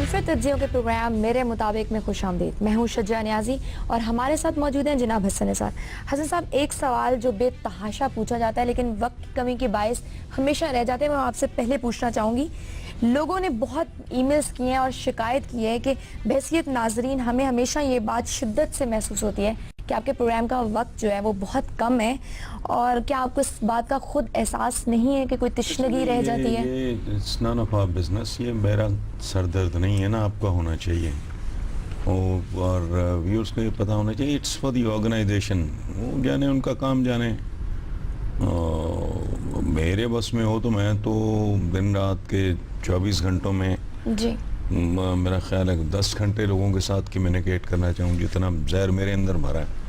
मुनफरिद तज्जियों के प्रोग्राम मेरे मुताबिक में खुश आमदीद। मैं हूँ शज्जा नियाजी और हमारे साथ मौजूद हैं जनाब हसन निसार। हसन साहब, एक सवाल जो बेतहाशा पूछा जाता है लेकिन वक्त की कमी के बायस हमेशा रह जाते हैं, मैं आपसे पहले पूछना चाहूँगी। लोगों ने बहुत ईमेल्स किए हैं और शिकायत की है कि बहैसियत नाजरीन हमें हमेशा ये बात शिद्दत से महसूस होती है कि आपके प्रोग्राम का वक्त जो है वो बहुत कम है, और क्या आपको इस बात का खुद एहसास नहीं है कि कोई तशनगी रह जाती है? ये it's none of our business, ये मेरा सरदर्द नहीं है ना, आपका होना चाहिए और व्यूअर्स को ये पता होना चाहिए। इट्स फॉर द ऑर्गेनाइजेशन, वो जाने उनका काम जाने। मेरे बस में हो तो मैं तो दिन रात के 24 घंटों में जी मेरा ख्याल है 10 घंटे लोगों के साथ कम्युनिकेट करना चाहूँ, जितना जहर मेरे अंदर भरा है।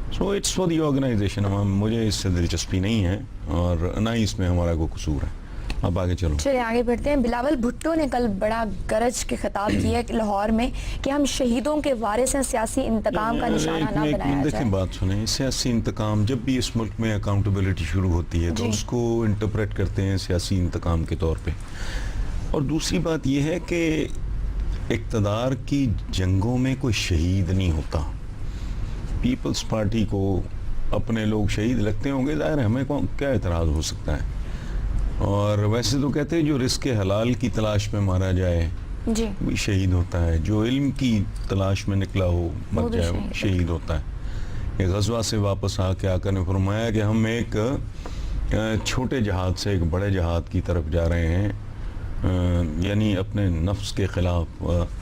So it's for the organisation. मुझे इससे दिलचस्पी नहीं है और ना ही इसमें हमारा कोई कसूर है। अब आगे चलो, चलिए आगे बढ़ते हैं। बिलावल भुट्टो ने कल बड़ा गरज के खिताब किया लाहौर में कि हम शहीदों के वारिस हैं, सियासी इंतकाम का निशाना ना बनाया जाए। देखिए बात सुने, सियासी इंतकाम जब भी इस मुल्क में अकाउंटेबिलिटी शुरू होती है तो उसको इंटरप्रेट करते हैं सियासी इंतकाम के तौर पे। और दूसरी बात यह है कि इक़्तिदार की जंगों में कोई शहीद नहीं होता। पीपल्स पार्टी को अपने लोग शहीद लगते होंगे, ज़ाहिर है हमें क्या एतराज़ हो सकता है। और वैसे तो कहते हैं जो रिस्क हलाल की तलाश में मारा जाए जी भी शहीद होता है, जो इल्म की तलाश में निकला हो मर जाए वो शहीद होता है। एक गज़वा से वापस आके आकर ने फरमाया कि हम एक छोटे जहाद से एक बड़े जहाद की तरफ जा रहे हैं, यानी अपने नफ्स के ख़िलाफ़।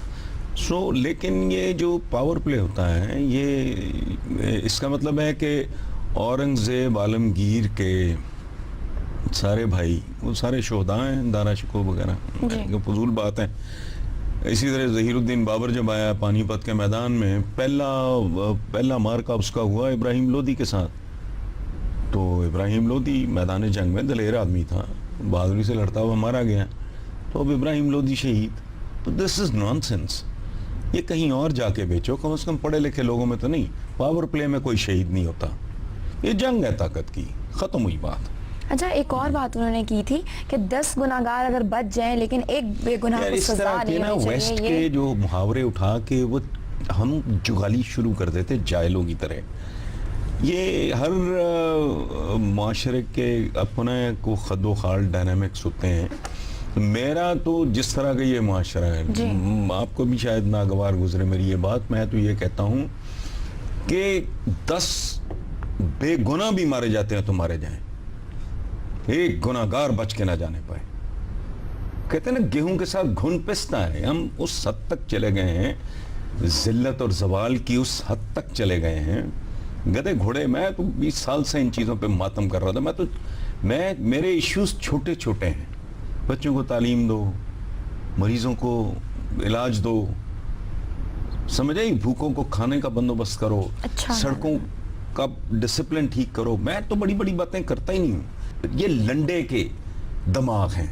लेकिन ये जो पावर प्ले होता है, ये इसका मतलब है कि औरंगज़ेब आलमगीर के सारे भाई वो सारे शोहदा हैं, दारा शिको वगैरह, फजूल बात है। इसी तरह ज़हीरुद्दीन बाबर जब आया पानीपत के मैदान में, पहला मार्का उसका हुआ इब्राहिम लोदी के साथ। तो इब्राहिम लोदी मैदान जंग में दलेर आदमी था, बहादुरी से लड़ता हुआ मारा गया, तो अब इब्राहिम लोदी शहीद। तो दिस इज़ नॉनसेंस। ये कहीं और जाके बेचो, कम से कम पढ़े लिखे लोगों में तो नहीं। पावर प्ले में कोई शहीद नहीं होता, ये जंग है ताकत की, ख़त्म हुई बात। अच्छा, एक और बात उन्होंने की थी कि 10 गुनाहगार अगर बच जाएं लेकिन एक बेगुनाह को सजा नहीं होनी चाहिए। वेस्ट के जो मुहावरे उठा के वो हम जुगाली शुरू कर देते जायलों की तरह। ये हर माशरे के अपने को खदो खाल डायनामिक्स होते हैं। मेरा तो जिस तरह का ये माशरा है, आपको भी शायद नागवार गुजरे मेरी ये बात, मैं तो ये कहता हूँ कि 10 बेगुनाह भी मारे जाते हैं तो मारे जाएं, एक गुनाहगार बच के ना जाने पाए। कहते हैं ना गेहूं के साथ घुन पिसता है। हम उस हद तक चले गए हैं, जिल्लत और जवाल की उस हद तक चले गए हैं। गधे घोड़े, मैं तो 20 साल से इन चीज़ों पे मातम कर रहा था। मेरे इश्यूज छोटे छोटे हैं। बच्चों को तालीम दो, मरीजों को इलाज दो, समझ आई, भूखों को खाने का बंदोबस्त करो, सड़कों का डिसिप्लिन ठीक करो। मैं तो बड़ी बड़ी बातें करता ही नहीं हूँ। ये लंडे के दिमाग हैं,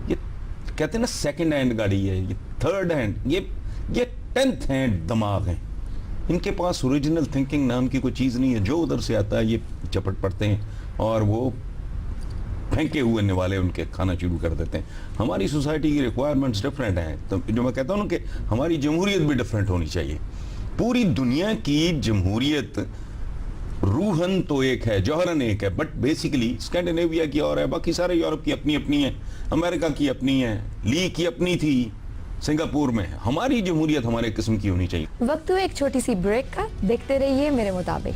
ये कहते हैं ना सेकंड हैंड गाड़ी है, ये थर्ड हैंड, ये 10th हैंड दिमाग है। इनके पास ओरिजिनल थिंकिंग नाम की कोई चीज़ नहीं है। जो उधर से आता है ये चपट पड़ते हैं और वो फेंके हुए निवाले उनके खाना शुरू कर देते हैं। हमारी सोसाइटी की रिक्वायरमेंट्स डिफरेंट हैं। तो जो मैं कहता हूँ ना कि हमारी जमहूरियत भी डिफरेंट होनी चाहिए। पूरी दुनिया की जमहूरियत रूहन तो एक है, जौहरन एक है, बट बेसिकली स्कैंडिनेविया की और है, बाकी सारे यूरोप की अपनी अपनी है, अमेरिका की अपनी है, ली की अपनी थी, सिंगापुर में। हमारी जमहूरियत हमारे किस्म की होनी चाहिए। वक्त हुआ एक छोटी सी ब्रेक का, देखते रहिए मेरे मुताबिक।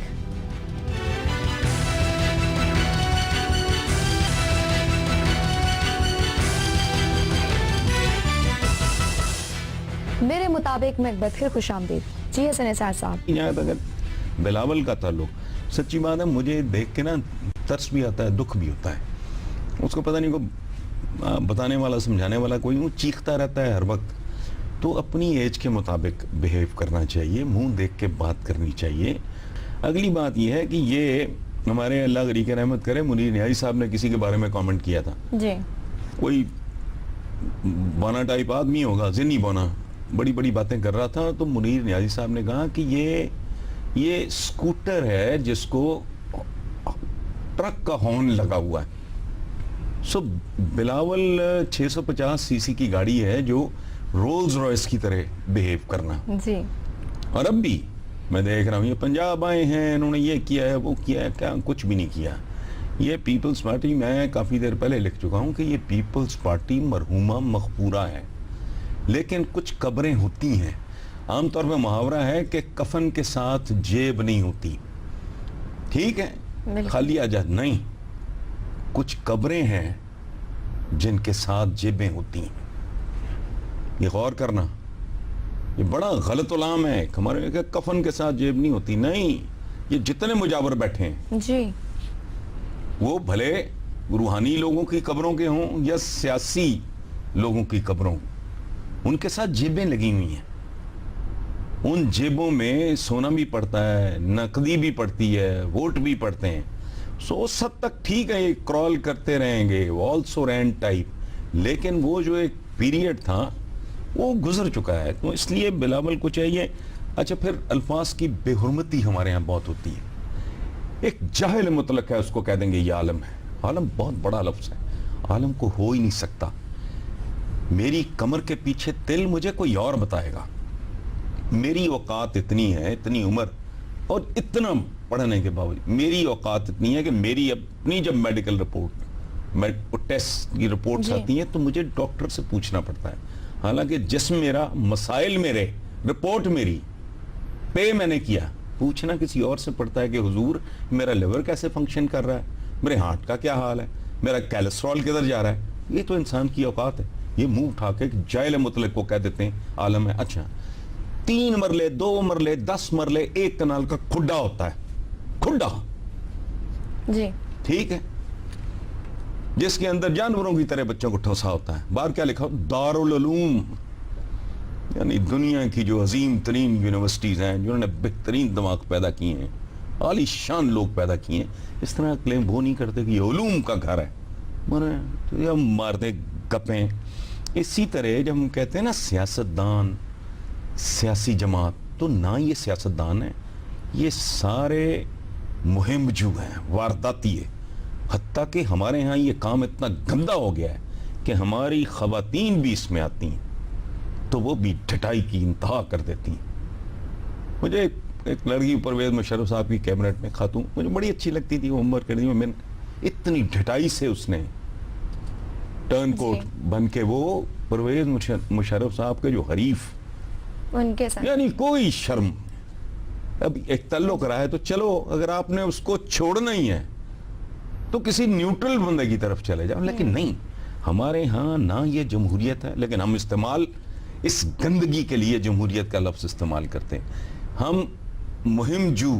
मेरे मुताबिक में एक बार फिर खुश आमदीद। जी हसन निसार साहब, यहाँ तक बिलावल का ताल्लुक, सच्ची बात है, मुझे देख के ना तरस भी आता है, दुख भी होता है। उसको पता नहीं को बताने वाला समझाने वाला कोई, वो चीखता रहता है हर वक्त। तो अपनी एज के मुताबिक बिहेव करना चाहिए, मुंह देख के बात करनी चाहिए। अगली बात यह है कि ये हमारे अल्लाह गरीक रहमत करे, मुनीर नियाज़ी साहब ने किसी के बारे में कमेंट किया था जी, कोई बोना टाइप आदमी होगा, ज़िन्नी बोना, बड़ी बड़ी बातें कर रहा था। तो मुनीर नियाज़ी साहब ने कहा कि ये स्कूटर है जिसको ट्रक का हॉर्न लगा हुआ है। बिलावल 650 सीसी की गाड़ी है जो रोल्स रॉयस की तरह बिहेव करना। जी और अब भी मैं देख रहा हूँ ये पंजाब आए हैं, इन्होंने ये किया है वो किया है, क्या कुछ भी नहीं किया। ये पीपल्स पार्टी, मैं काफ़ी देर पहले लिख चुका हूँ कि ये पीपल्स पार्टी मरहूमा मखबूरा है, लेकिन कुछ कब्रें होती हैं। आमतौर पर मुहावरा है कि कफन के साथ जेब नहीं होती, ठीक है, खाली आजाद नहीं, कुछ कब्रें हैं जिनके साथ जेबें होती हैं। ये गौर करना, ये बड़ा गलत उलाम है हमारे कि कफन के साथ जेब नहीं होती। नहीं, ये जितने मुजावर बैठे हैं जी, वो भले रूहानी लोगों की कब्रों के हों या सियासी लोगों की कब्रों, उनके साथ जेबें लगी हुई हैं। उन जेबों में सोना भी पड़ता है, नकदी भी पड़ती है, वोट भी पड़ते हैं। सो उस हद तक ठीक है, ये क्रॉल करते रहेंगे, ऑल्सो रैंड टाइप, लेकिन वो जो एक पीरियड था वो गुजर चुका है। तो इसलिए बिलावल को चाहिए। अच्छा, फिर अल्फाज की बेहुरमती हमारे यहाँ बहुत होती है। एक जाहिल मुतलक है, उसको कह देंगे ये आलम है। आलम बहुत बड़ा लफ्ज़ है, आलम को हो ही नहीं सकता। मेरी कमर के पीछे तिल मुझे कोई और बताएगा। मेरी औकात इतनी है, इतनी उम्र और इतना पढ़ने के बावजूद मेरी औकात इतनी है कि मेरी अपनी जब मेडिकल रिपोर्ट टेस्ट की रिपोर्ट्स आती हैं तो मुझे डॉक्टर से पूछना पड़ता है। हालांकि जिस्म मेरा, मसाइल मेरे, रिपोर्ट मेरी, पे मैंने किया, पूछना किसी और से पड़ता है कि हुजूर मेरा लिवर कैसे फंक्शन कर रहा है, मेरे हार्ट का क्या हाल है, मेरा कोलेस्ट्रॉल किधर जा रहा है। ये तो इंसान की औकात है। ये मुंह उठा के जाहिल मुतलक को कह देते हैं आलम है। अच्छा, 3 मरले, 2 मरले, 10 मरले, 1 कनाल का खुड्डा होता है, खुड्डा, जी, ठीक है, जिसके अंदर जानवरों की तरह बच्चों को ठोसा होता है। बाहर क्या लिखा हो, दारुल उलूम, यानी दुनिया की जो अजीम तरीन यूनिवर्सिटीज हैं, जिन्होंने बेहतरीन दिमाग पैदा किए हैं, आलीशान लोग पैदा किए हैं, इस तरह क्लेम वो नहीं करते कि ये उलूम का घर है। माने तो हम मारते गपें। इसी तरह जब हम कहते हैं ना सियासतदान, सियासी जमात, तो ना ये सियासतदान है, ये सारे मुहिमजू हैं, वारदाती है। हत्ता कि हमारे यहाँ ये काम इतना गंदा हो गया है कि हमारी ख़वातीन भी इसमें आती हैं तो वो भी ढटाई की इंतहा कर देती हैं। मुझे एक लड़की परवेज़ मुशर्रफ साहब की कैबिनेट में खातून मुझे बड़ी अच्छी लगती थी, वो उम्र कर दी मैंने, इतनी ढटाई से उसने टर्न कोट बन के वो परवेज़ मुशर्रफ साहब के जो हरीफ उनके साथ, यानी कोई शर्म। अब एक तल्लुक रहा है तो चलो, अगर आपने उसको छोड़ना ही है तो किसी न्यूट्रल बंदे की तरफ चले जाओ, लेकिन नहीं, हमारे यहाँ ना ये जमहूरियत है, लेकिन हम इस्तेमाल इस गंदगी के लिए जमहूरियत का लफ्ज़ इस्तेमाल करते हैं। हम मुहिमजू,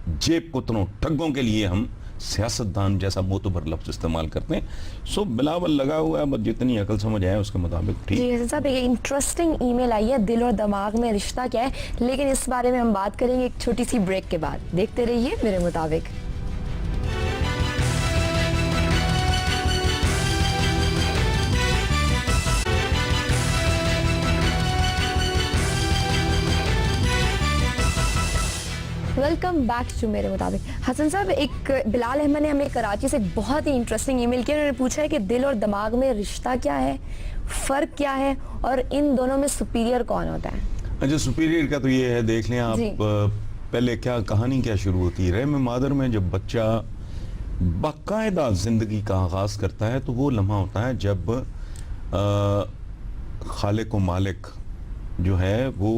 जेब कुतरों, ठग्गों के लिए हम सियासतदान जैसा मोतबर लफ्ज़ इस्तेमाल करते हैं। सो बिलावल लगा हुआ है, बस जितनी अकल समझ आए उसके मुताबिक ठीक। जी हसन साहब, एक इंटरेस्टिंग ईमेल आई है, दिल और दिमाग में रिश्ता क्या है, लेकिन इस बारे में हम बात करेंगे एक छोटी सी ब्रेक के बाद। देखते रहिए मेरे मुताबिक। वेलकम बैक टू मेरे मुताबिक। हसन साहब, एक बिलाल अहमद ने हमें कराची से एक बहुत ही इंटरेस्टिंग ईमेल किया। उन्होंने पूछा है कि दिल और दिमाग में रिश्ता क्या है, फ़र्क क्या है और इन दोनों में सुपीरियर कौन होता है? अच्छा, सुपीरियर का तो ये है, देख लें आप, पहले क्या कहानी क्या शुरू होती है। रहम मादर में जब बच्चा बाकायदा ज़िंदगी का आगाज़ करता है तो वो लम्हा होता है जब खालिक व मालिक जो है वो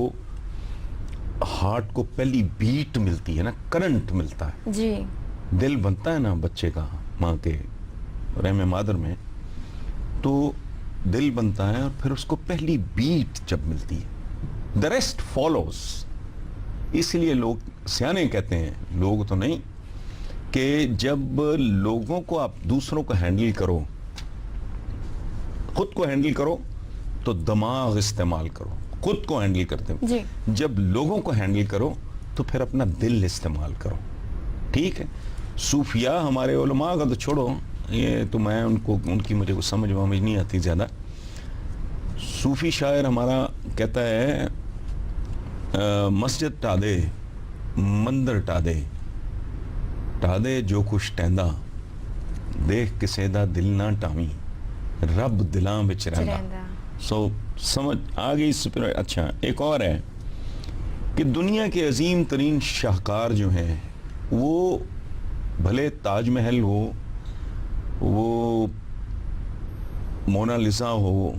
हार्ट को पहली बीट मिलती है ना, करंट मिलता है जी, दिल बनता है ना बच्चे का माँ के रहम मादर में, तो दिल बनता है और फिर उसको पहली बीट जब मिलती है, द रेस्ट फॉलोज। इसलिए लोग सियाने कहते हैं, लोग तो नहीं, कि जब लोगों को आप दूसरों को हैंडल करो, खुद को हैंडल करो तो दिमाग इस्तेमाल करो, खुद को हैंडल करते हो। जब लोगों को हैंडल करो तो फिर अपना दिल इस्तेमाल करो, ठीक है। सूफिया हमारे उलमा का तो छोड़ो, ये तो मैं उनकी मुझे कुछ समझ नहीं आती ज़्यादा। सूफी शायर हमारा कहता है मस्जिद टा दे, मंदिर टा दे जो कुछ टहंदा, देख किसे दा दिल ना टावी, रब दिलां विच रहिंदा। سو سمجھ آ گئی اسپرٹ. اچھا ایک اور ہے کہ دنیا کے عظیم ترین شاہکار جو ہیں وہ بھلے تاج محل ہو, وہ مونا لیزا ہو,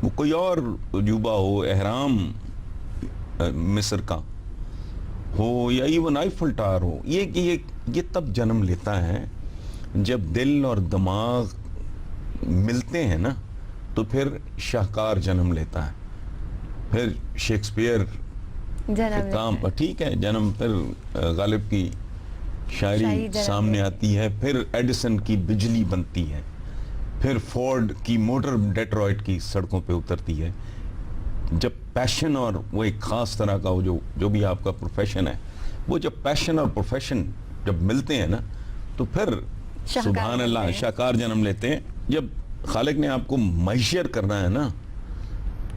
وہ کوئی اور عجوبہ ہو, اہرام مصر کا ہو, یا ایون آئیفل ٹاور ہو, یہ تب جنم لیتا ہے جب دل اور دماغ ملتے ہیں نا, تو پھر شاہکار جنم لیتا ہے. پھر شیکسپیئر کے کام پر ٹھیک ہے جنم, پھر غالب کی شاعری سامنے آتی ہے, پھر ایڈیسن کی بجلی بنتی ہے, پھر فورڈ کی موٹر ڈیٹرائٹ کی سڑکوں پہ اترتی ہے. جب پیشن اور وہ ایک خاص طرح کا جو بھی آپ کا پروفیشن ہے, وہ جب پیشن اور پروفیشن جب ملتے ہیں نا, تو پھر سبحان اللہ شاہکار جنم لیتے ہیں. جب خالق نے آپ کو میشر کرنا ہے نا,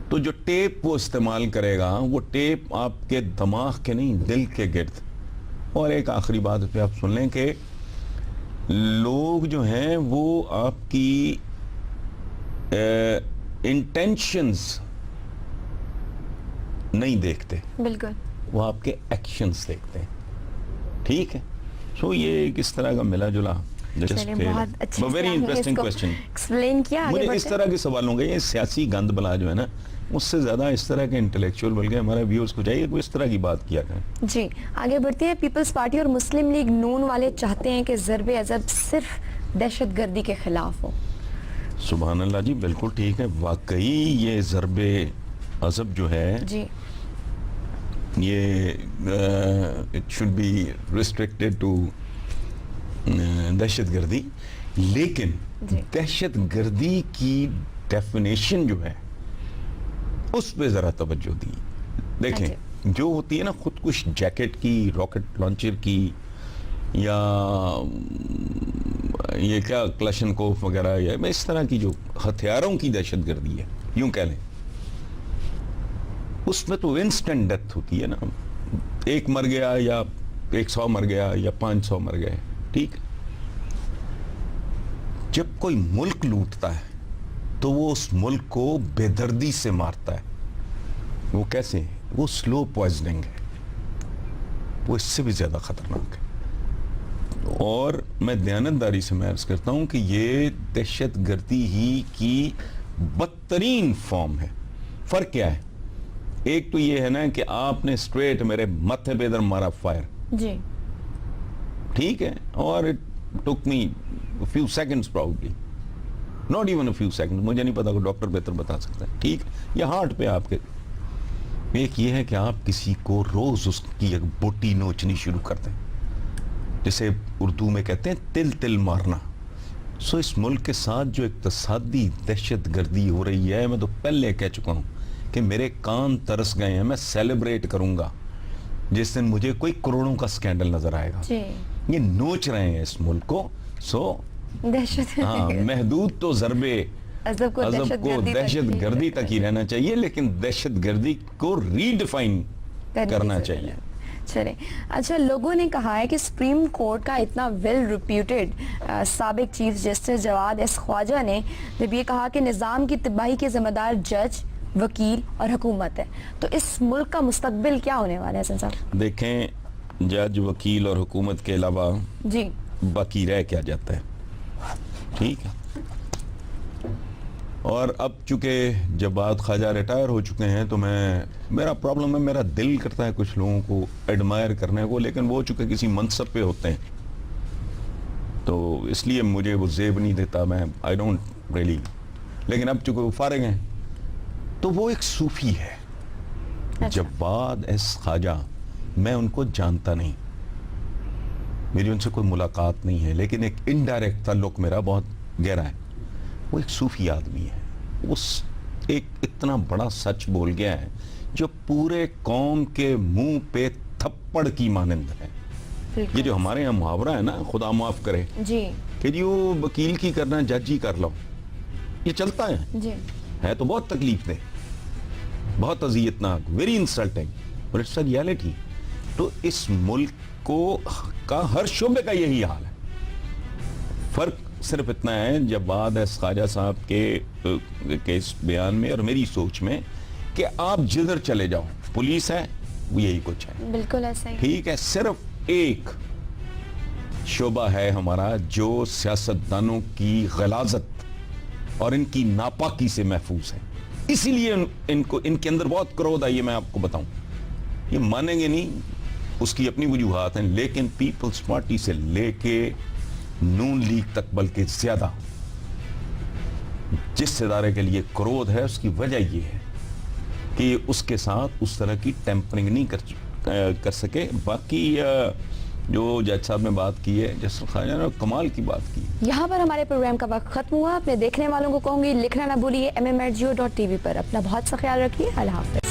تو جو ٹیپ وہ استعمال کرے گا, وہ ٹیپ آپ کے دماغ کے نہیں, دل کے گرد. اور ایک آخری بات پہ آپ سن لیں کہ لوگ جو ہیں وہ آپ کی انٹینشنز نہیں دیکھتے, بالکل وہ آپ کے ایکشنز دیکھتے ہیں. ٹھیک ہے, سو یہ کس طرح کا ملا جلا بہت اچھے ویری انٹرسٹنگ کوسچن. ایکسپلین کیا. مجھے اس طرح کے سوالوں کا, یہ سیاسی گند بلا جو ہے نا, اس سے زیادہ اس طرح کے انٹلیکچوئل بلکہ ہمارے ویورز کو چاہیے کہ اس طرح کی بات کیا کریں. جی آگے بڑھتے ہیں. پیپلز پارٹی اور مسلم لیگ نون والے چاہتے ہیں کہ ضرب عضب صرف دہشت گردی کے خلاف ہو. سبحان اللہ جی, بالکل ٹھیک ہے. واقعی یہ ضرب عضب جو ہے جی یہ it should be restricted to دہشت گردی, لیکن دہشت گردی کی ڈیفینیشن جو ہے اس پہ ذرا توجہ دی. دیکھیں جو ہوتی ہے نا خودکش جیکٹ کی, راکٹ لانچر کی, یا یہ کیا کلاشنکوف وغیرہ, یا اس طرح کی جو ہتھیاروں کی دہشت گردی ہے یوں کہہ لیں, اس میں تو انسٹنٹ ڈیتھ ہوتی ہے نا, ایک مر گیا یا 100 مر گیا یا 500 مر گئے. ٹھیک, جب کوئی ملک لوٹتا ہے تو وہ اس ملک کو بے دردی سے مارتا ہے. وہ کیسے؟ وہ سلو پوائزننگ ہے, وہ اس سے بھی زیادہ خطرناک ہے. اور میں دیانتداری سے میں عرض کرتا ہوں کہ یہ دہشت گردی ہی کی بدترین فارم ہے. فرق کیا ہے؟ ایک تو یہ ہے نا کہ آپ نے اسٹریٹ میرے ماتھے پہ ادھر مارا فائر, جی ٹھیک ہے, اور it took me a few seconds probably, not even a few seconds, مجھے نہیں پتا, کہ ڈاکٹر بہتر بتا سکتا ہے. ٹھیک, یہ ہارٹ پہ آپ کے. ایک یہ ہے کہ آپ کسی کو روز اس کی ایک بوٹی نوچنی شروع کر دیں, جسے اردو میں کہتے ہیں تل تل مارنا. سو اس ملک کے ساتھ جو اقتصادی دہشت گردی ہو رہی ہے, میں تو پہلے کہہ چکا ہوں کہ میرے کان ترس گئے ہیں. میں سیلیبریٹ کروں گا جس دن مجھے کوئی کروڑوں کا سکینڈل نظر آئے گا. یہ نوچ رہے ہیں اس ملک کو. سو دہشت محدود تو ضرب عضب کو دہشت گردی تک ہی رہنا چاہیے, لیکن دہشت گردی کو ری ڈیفائن کرنا چاہیے. چلیں, اچھا لوگوں نے کہا ہے کہ سپریم کورٹ کا اتنا ویل ریپیوٹیڈ سابق چیف جسٹس جواد ایس خواجہ نے جب یہ کہا کہ نظام کی تباہی کے ذمہ دار جج, وکیل اور حکومت ہے, تو اس ملک کا مستقبل کیا ہونے والا ہے حسن صاحب؟ دیکھیں, جج, وکیل اور حکومت کے علاوہ جی باقی رہ کیا جاتا ہے. ٹھیک ہے, اور اب چونکہ جواد خواجہ ریٹائر ہو چکے ہیں تو میرا پرابلم ہے, میرا دل کرتا ہے کچھ لوگوں کو ایڈمائر کرنے کو, لیکن وہ چونکہ کسی منصب پہ ہوتے ہیں تو اس لیے مجھے وہ زیب نہیں دیتا, میں آئی ڈونٹ ریلی. لیکن اب چونکہ وہ فارغ ہیں تو وہ ایک صوفی ہے. جواد ایس خواجہ, میں ان کو جانتا نہیں, میری ان سے کوئی ملاقات نہیں ہے, لیکن ایک انڈائریکٹ تعلق میرا بہت گہرا ہے. وہ ایک صوفی آدمی ہے, اس ایک اتنا بڑا سچ بول گیا ہے جو پورے قوم کے منہ پہ تھپڑ کی مانند ہے. یہ جو ہمارے یہاں محاورہ ہے نا, خدا معاف کرے, جی کہ جو وکیل کی کرنا جج ہی کر لو, یہ چلتا ہے, جی ہے تو بہت تکلیف دہ, بہت اذیتناک, ویری انسلٹنگ, اور اٹس اے ریئلٹی. تو اس ملک کو کا ہر شعبے کا یہی حال ہے. فرق صرف اتنا ہے، جب بات ہے خواجہ صاحب کے اس بیان میں اور میری سوچ میں کہ آپ جدھر چلے جاؤ پولیس ہے وہ یہی کچھ ہے، بالکل ایسا ہی. ٹھیک ہے. صرف ایک شعبہ ہے ہمارا جو سیاستدانوں کی غلاظت اور ان کی ناپاکی سے محفوظ ہے، اسی لیے ان کے اندر بہت کرودھ ہے. یہ میں آپ کو بتاؤں، یہ مانیں گے نہیں، اس کی اپنی وجوہات ہیں، لیکن پیپلز پارٹی سے لے کے نون لیگ تک بلکہ زیادہ جس ادارے کے لیے کرودھ ہے اس کی وجہ یہ ہے کہ اس کے ساتھ اس طرح کی ٹیمپرنگ نہیں کر سکے. باقی جو جج صاحب نے بات کی ہے، جس خواجہ نے کمال کی بات کی. یہاں پر ہمارے پروگرام کا وقت ختم ہوا. اپنے دیکھنے والوں کو کہوں گی لکھنا نہ بھولیے MM@geo.tv پر. اپنا بہت سا خیال رکھیے. اللہ حافظ.